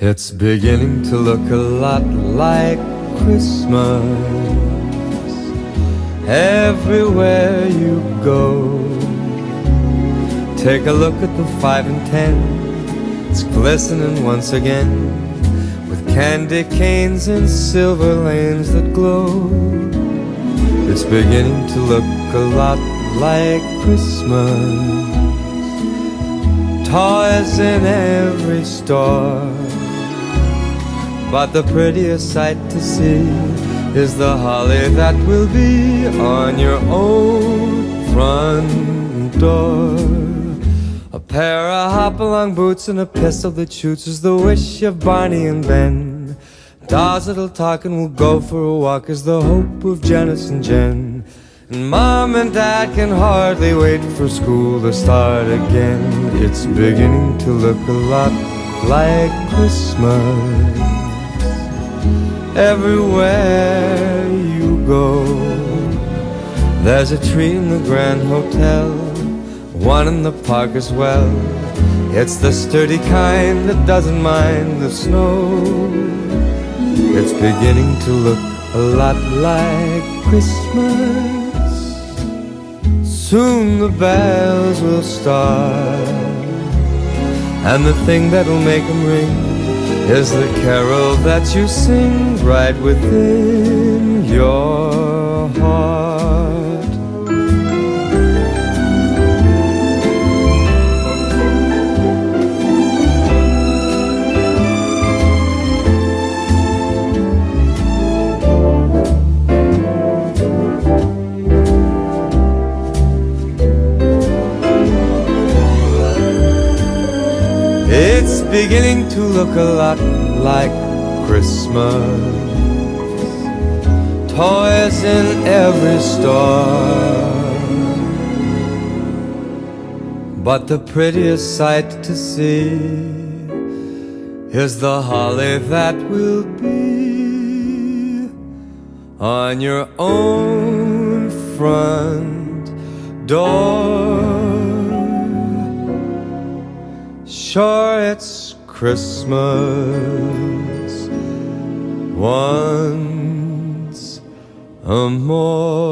It's beginning to look a lot like Christmas everywhere you go. Take a look at the 5 and 10. It's glistening once again with candy canes and silver lanes that glow. It's beginning to look a lot like Christmas. Toys in every store, but the prettiest sight to see is the holly that will be on your own front door. A pair of hop-along boots and a pistol that shoots is the wish of Barney and Ben. Dolls that'll talk and will go for a walk is the hope of Janice and Jen. And Mom and Dad can hardly wait for school to start again. It's beginning to look a lot like Christmas everywhere you go. There's a tree in the Grand Hotel, one in the park as well. It's the sturdy kind that doesn't mind the snow. It's beginning to look a lot like Christmas. Soon the bells will start, and the thing that'll make them ring is the carol that you sing right within your heart. It's beginning to look a lot like Christmas. Toys in every store, but the prettiest sight to see is the holly that will be on your own front door. Sure, it's Christmas once more.